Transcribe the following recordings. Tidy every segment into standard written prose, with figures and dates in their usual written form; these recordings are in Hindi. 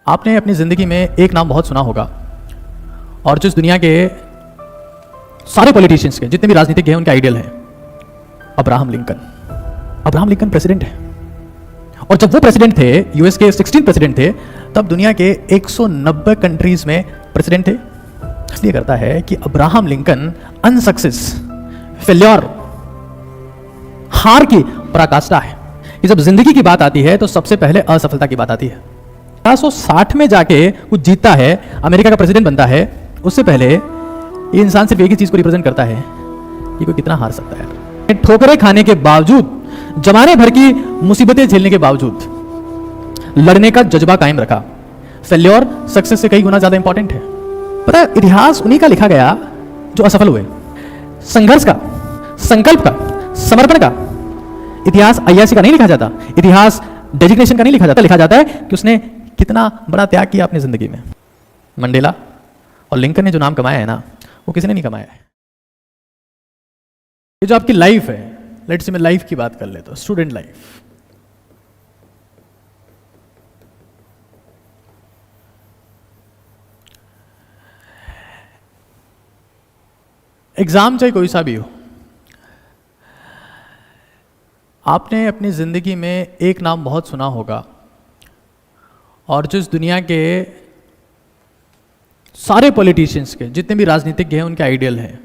आपने अपनी ज़िंदगी में एक नाम बहुत सुना होगा और जो इस दुनिया के सारे पॉलिटिशियंस के जितने भी राजनीतिक हैं उनके आइडियल हैं Abraham Lincoln. Abraham Lincoln president है और जब वो प्रेसिडेंट थे, यूएस के 16 प्रेसिडेंट थे, तब दुनिया के 190 कंट्रीज में प्रेसिडेंट थे। इसलिए करता है कि अब्राहम लिंकन अनसक्सेस, फेल्योर, हार की पराकाष्ठा है कि जब जिंदगी की बात आती है तो सबसे पहले असफलता की बात आती है। 1960 में जाके कुछ जीतता है, अमेरिका का प्रेसिडेंट बनता है, उससे पहले ये इंसान सिर्फ एक ही चीज को रिप्रेजेंट करता है कि कोई कितना हार सकता है। ठोकरें खाने के बावजूद, जमाने भर की मुसीबतें झेलने के बावजूद लड़ने का जज्बा कायम रखा। फेल्योर सक्सेस से कई गुना ज्यादा इंपॉर्टेंट है। पता है, इतिहास उन्हीं का लिखा गया जो असफल हुए। संघर्ष का, संकल्प का, समर्पण का इतिहास अय्यासी का नहीं लिखा जाता, इतिहास डेजिग्नेशन का नहीं लिखा जाता। लिखा जाता है कि उसने कितना बड़ा त्याग किया अपनी जिंदगी में। मंडेला और लिंकन ने जो नाम कमाया है ना, वो किसी ने नहीं कमाया है। ये जो आपकी लाइफ है, लेट्स से मैं लाइफ की बात कर लेता हूं, स्टूडेंट लाइफ। एग्जाम चाहे कोई सा भी हो, आपने अपनी जिंदगी में एक नाम बहुत सुना होगा और जो इस दुनिया के सारे पॉलिटिशियंस के जितने भी राजनीतिज्ञ हैं उनके आइडियल हैं।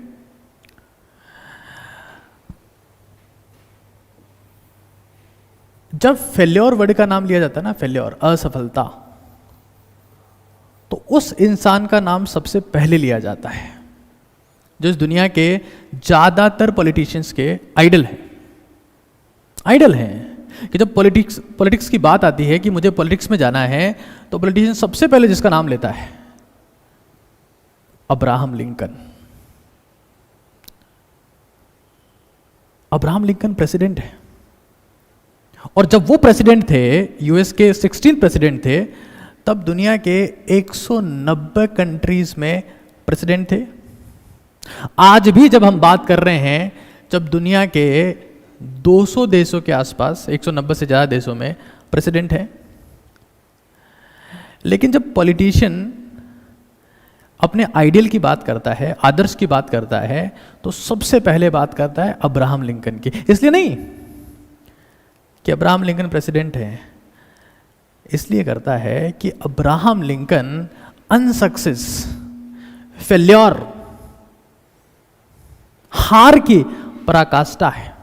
जब फेल्योर वर्ड का नाम लिया जाता है ना, फेल्योर, असफलता, तो उस इंसान का नाम सबसे पहले लिया जाता है जो इस दुनिया के ज्यादातर पॉलिटिशियंस के आइडल हैं। आइडल हैं कि जब पॉलिटिक्स की बात आती है कि मुझे पॉलिटिक्स में जाना है, तो पॉलिटिशियन सबसे पहले जिसका नाम लेता है Abraham Lincoln. Abraham Lincoln president है और जब वो प्रेसिडेंट थे, यूएस के 16 प्रेसिडेंट थे, तब दुनिया के 190 कंट्रीज में प्रेसिडेंट थे। आज भी जब हम बात कर रहे हैं, जब दुनिया के 200 देशों के आसपास, 190 से ज्यादा देशों में प्रेसिडेंट है। लेकिन जब पॉलिटिशियन अपने आइडियल की बात करता है, आदर्श की बात करता है, तो सबसे पहले बात करता है अब्राहम लिंकन की। इसलिए नहीं कि अब्राहम लिंकन प्रेसिडेंट है, इसलिए करता है कि अब्राहम लिंकन अनसक्सेस, फेल्योर, हार की पराकाष्ठा है।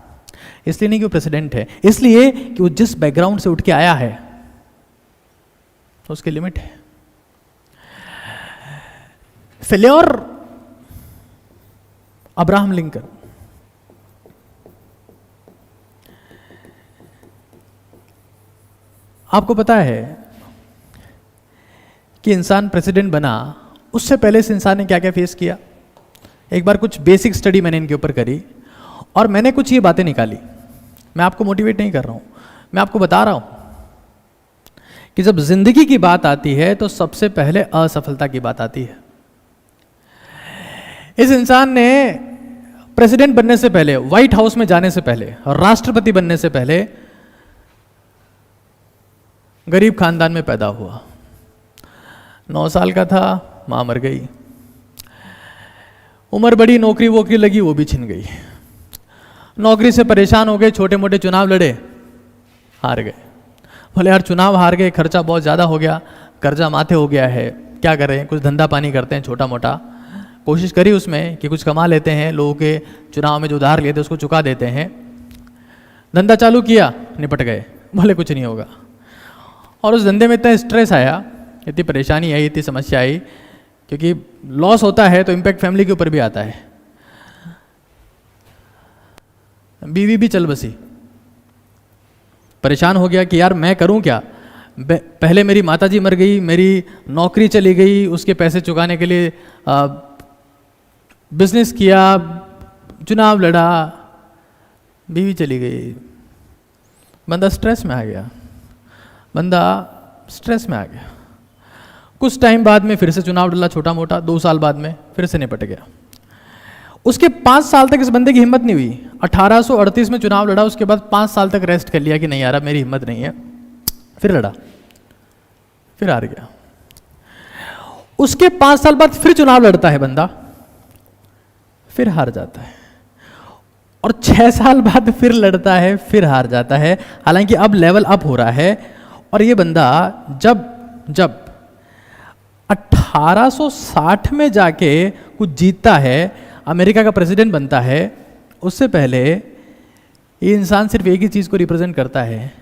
इसलिए नहीं कि वो प्रेसिडेंट है, इसलिए कि वो जिस बैकग्राउंड से उठ के आया है तो उसकी लिमिट है। Failure Abraham Lincoln. आपको पता है कि इंसान प्रेसिडेंट बना, उससे पहले इस इंसान ने क्या क्या फेस किया। एक बार कुछ बेसिक स्टडी मैंने इनके ऊपर करी और मैंने कुछ ये बातें निकाली। मैं आपको मोटिवेट नहीं कर रहा हूं, मैं आपको बता रहा हूं कि जब जिंदगी की बात आती है तो सबसे पहले असफलता की बात आती है। इस इंसान ने प्रेसिडेंट बनने से पहले, व्हाइट हाउस में जाने से पहले, राष्ट्रपति बनने से पहले गरीब खानदान में पैदा हुआ। 9 साल का था, मां मर गई। उम्र बड़ी, नौकरी वोकरी लगी, वो भी छिन गई। नौकरी से परेशान हो गए, छोटे मोटे चुनाव लड़े, हार गए। बोले यार चुनाव हार गए, खर्चा बहुत ज़्यादा हो गया, कर्जा माथे हो गया है, क्या करें, कुछ धंधा पानी करते हैं छोटा मोटा। कोशिश करी उसमें कि कुछ कमा लेते हैं, लोगों के चुनाव में जो उधार लिए थे उसको चुका देते हैं। धंधा चालू किया, निपट गए, बोले कुछ नहीं होगा। और उस धंधे में इतना स्ट्रेस आया, इतनी परेशानी आई, इतनी समस्या आई, क्योंकि लॉस होता है तो इम्पैक्ट फैमिली के ऊपर भी आता है। बीवी भी चल बसी, परेशान हो गया कि यार मैं करूं क्या। पहले मेरी माताजी मर गई, मेरी नौकरी चली गई, उसके पैसे चुकाने के लिए बिजनेस किया, चुनाव लड़ा, बीवी चली गई। बंदा स्ट्रेस में आ गया, बंदा स्ट्रेस में आ गया। कुछ टाइम बाद में फिर से चुनाव लड़ा छोटा मोटा, 2 साल बाद में फिर से निपट गया। उसके 5 साल तक इस बंदे की हिम्मत नहीं हुई। 1838 में चुनाव लड़ा, उसके बाद 5 साल तक रेस्ट कर लिया कि नहीं यार अब मेरी हिम्मत नहीं है। फिर लड़ा, फिर हार गया। उसके 5 साल बाद फिर चुनाव लड़ता है बंदा, फिर हार जाता है, और 6 साल बाद फिर लड़ता है, फिर हार जाता है। हालांकि अब लेवल अप हो रहा है, और ये बंदा जब 1860 में जाके कुछ जीतता है, अमेरिका का प्रेसिडेंट बनता है, उससे पहले ये इंसान सिर्फ एक ही चीज को रिप्रेजेंट करता है,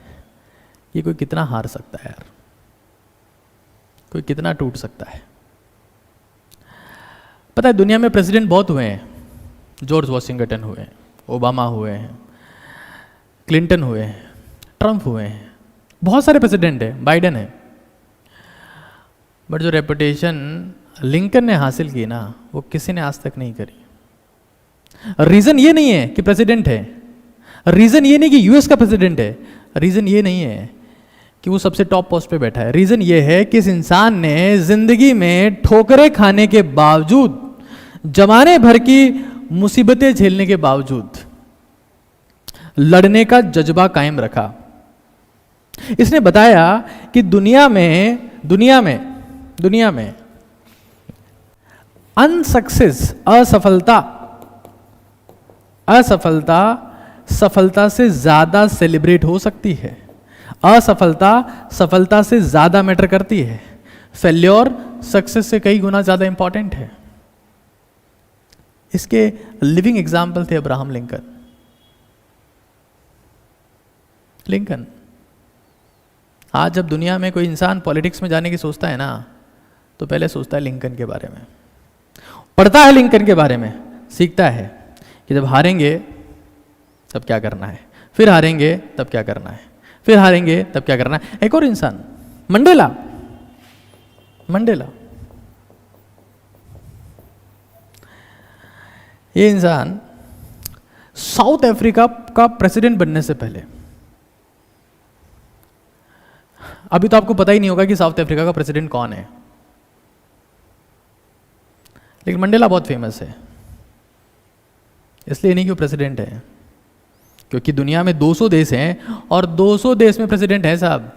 ये कोई कितना हार सकता है यार, कोई कितना टूट सकता है। पता है दुनिया में प्रेसिडेंट बहुत हुए हैं, जॉर्ज वॉशिंगटन हुए हैं, ओबामा हुए हैं, क्लिंटन हुए हैं, ट्रंप हुए हैं, बहुत सारे प्रेसिडेंट हैं, बाइडेन है। बट जो रेपुटेशन लिंकन ने हासिल की ना, वो किसी ने आज तक नहीं करी। रीजन ये नहीं है कि प्रेसिडेंट है, रीजन ये नहीं कि यूएस का प्रेसिडेंट है, रीजन ये नहीं है कि वो सबसे टॉप पोस्ट पे बैठा है। रीजन ये है कि इस इंसान ने जिंदगी में ठोकरें खाने के बावजूद, जमाने भर की मुसीबतें झेलने के बावजूद लड़ने का जज्बा कायम रखा। इसने बताया कि दुनिया में अनसक्सेस, असफलता सफलता से ज्यादा सेलिब्रेट हो सकती है, असफलता सफलता से ज्यादा मैटर करती है, फेल्योर सक्सेस से कई गुना ज्यादा इंपॉर्टेंट है। इसके लिविंग एग्जाम्पल थे अब्राहम लिंकन। आज जब दुनिया में कोई इंसान पॉलिटिक्स में जाने की सोचता है ना, तो पहले सोचता है लिंकन के बारे में, पढ़ता है लिंकन के बारे में, सीखता है कि जब हारेंगे तब क्या करना है, फिर हारेंगे तब क्या करना है, फिर हारेंगे तब क्या करना है। एक और इंसान, मंडेला। ये इंसान साउथ अफ्रीका का प्रेसिडेंट बनने से पहले, अभी तो आपको पता ही नहीं होगा कि साउथ अफ्रीका का प्रेसिडेंट कौन है, लेकिन मंडेला बहुत फेमस है। इसलिए नहीं कि वो प्रेसिडेंट है, क्योंकि दुनिया में 200 देश हैं और 200 देश में प्रेसिडेंट है साहब।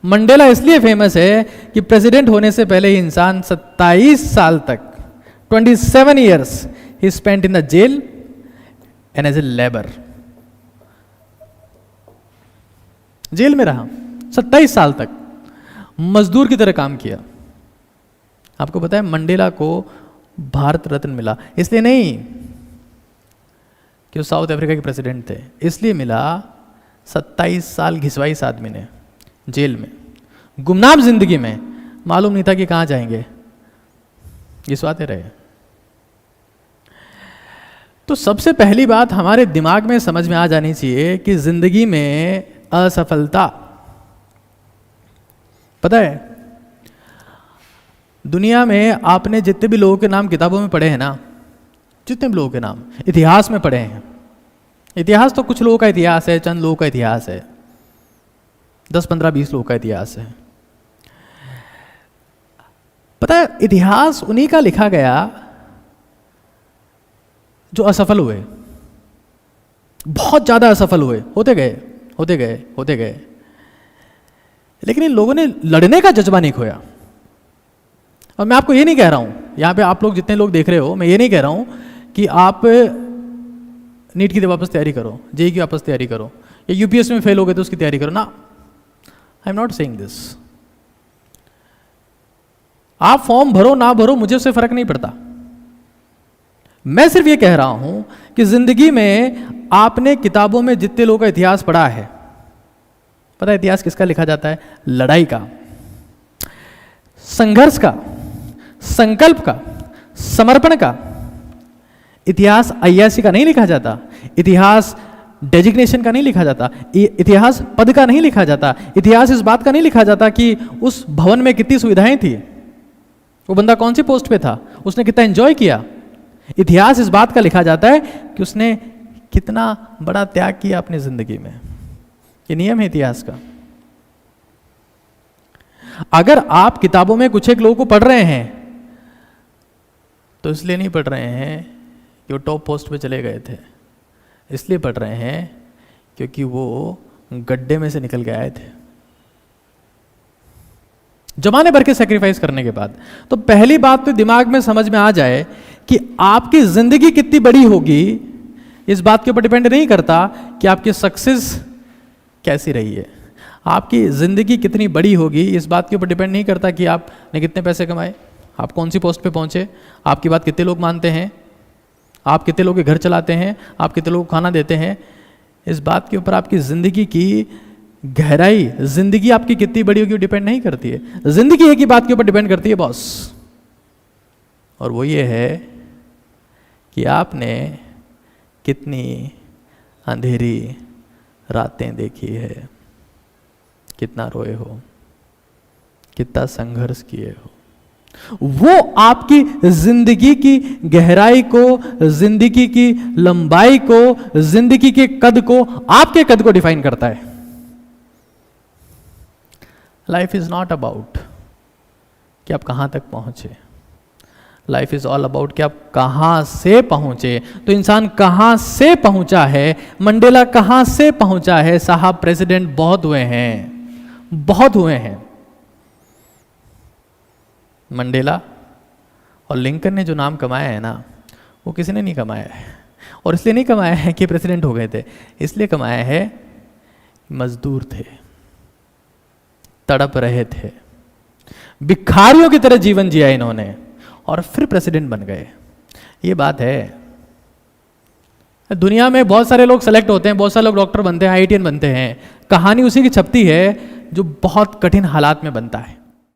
मंडेला इसलिए फेमस है कि प्रेसिडेंट होने से पहले ही इंसान 27 साल तक, 27 years he spent in the jail and as a labour. Jail में रहा 27 साल तक, मजदूर की तरह काम किया। आपको पता है मंडेला को भारत रत्न मिला इसलिए नहीं कि वो साउथ अफ्रीका के प्रेसिडेंट थे, इसलिए मिला 27 साल घिसवाई इस आदमी ने जेल में, गुमनाम जिंदगी में, मालूम नहीं था कि कहां जाएंगे, घिसवाते रहे। तो सबसे पहली बात हमारे दिमाग में समझ में आ जानी चाहिए कि जिंदगी में असफलता, पता है दुनिया में आपने जितने भी लोगों के नाम किताबों में पढ़े हैं ना, जितने भी लोगों के नाम इतिहास में पढ़े हैं, इतिहास तो कुछ लोगों का इतिहास है, चंद लोगों का इतिहास है, 10, 15, 20 लोगों का इतिहास है। पता है इतिहास उन्हीं का लिखा गया जो असफल हुए, बहुत ज्यादा असफल हुए, होते गए, लेकिन इन लोगों ने लड़ने का जज्बा नहीं खोया। और मैं आपको ये नहीं कह रहा हूं, यहां पे आप लोग जितने लोग देख रहे हो, मैं ये नहीं कह रहा हूं कि आप नीट की वापस तैयारी करो, जेईई की वापस तैयारी करो, या यूपीएससी में फेल हो गए तो उसकी तैयारी करो ना। I am not saying this. आप फॉर्म भरो ना भरो मुझे उससे फर्क नहीं पड़ता। मैं सिर्फ ये कह रहा हूं कि जिंदगी में आपने किताबों में जितने लोगों का इतिहास पढ़ा है, पता है इतिहास किसका लिखा जाता है? लड़ाई का, संघर्ष का, संकल्प का, समर्पण का। इतिहास अय्यासी का नहीं लिखा जाता, इतिहास डेजिग्नेशन का नहीं लिखा जाता, इतिहास पद का नहीं लिखा जाता, इतिहास इस बात का नहीं लिखा जाता कि उस भवन में कितनी सुविधाएं थी, वो बंदा कौन सी पोस्ट पे था, उसने कितना एंजॉय किया। इतिहास इस बात का लिखा जाता है कि उसने कितना बड़ा त्याग किया अपनी जिंदगी में। ये नियम है इतिहास का। अगर आप किताबों में कुछ एक लोगों को पढ़ रहे हैं तो इसलिए नहीं पढ़ रहे हैं कि वो टॉप पोस्ट पे चले गए थे, इसलिए पढ़ रहे हैं क्योंकि वो गड्ढे में से निकल के आए थे। जमाने भर के सेक्रीफाइस करने के बाद। तो पहली बात तो दिमाग में समझ में आ जाए कि आपकी जिंदगी कितनी बड़ी होगी इस बात के ऊपर डिपेंड नहीं करता कि आपकी सक्सेस कैसी रही है। आपकी जिंदगी कितनी बड़ी होगी इस बात के ऊपर डिपेंड नहीं करता कि आपने कितने पैसे कमाए, आप कौन सी पोस्ट पे पहुंचे, आपकी बात कितने लोग मानते हैं, आप कितने लोग के घर चलाते हैं, आप कितने लोग को खाना देते हैं। इस बात के ऊपर आपकी जिंदगी की गहराई, जिंदगी आपकी कितनी बड़ी होगी डिपेंड नहीं करती है। जिंदगी एक ही बात के ऊपर डिपेंड करती है बॉस, और वो ये है कि आपने कितनी अंधेरी रातें देखी है, कितना रोए हो, कितना संघर्ष किए हो। वो आपकी जिंदगी की गहराई को, जिंदगी की लंबाई को, जिंदगी के कद को, आपके कद को डिफाइन करता है। लाइफ इज नॉट अबाउट कि आप कहां तक पहुंचे, लाइफ इज ऑल अबाउट कि आप कहां से पहुंचे। तो इंसान कहां से पहुंचा है, मंडेला कहां से पहुंचा है। साहब प्रेसिडेंट बहुत हुए हैं, बहुत हुए हैं। मंडेला और लिंकन ने जो नाम कमाया है ना, वो किसी ने नहीं कमाया है। और इसलिए नहीं कमाया है कि प्रेसिडेंट हो गए थे, इसलिए कमाया है मजदूर थे, तड़प रहे थे, भिखारियों की तरह जीवन जिया इन्होंने, और फिर प्रेसिडेंट बन गए। ये बात है। दुनिया में बहुत सारे लोग सेलेक्ट होते हैं, बहुत सारे लोग डॉक्टर बनते हैं, IITian बनते हैं। कहानी उसी की छपती है जो बहुत कठिन हालात में बनता है।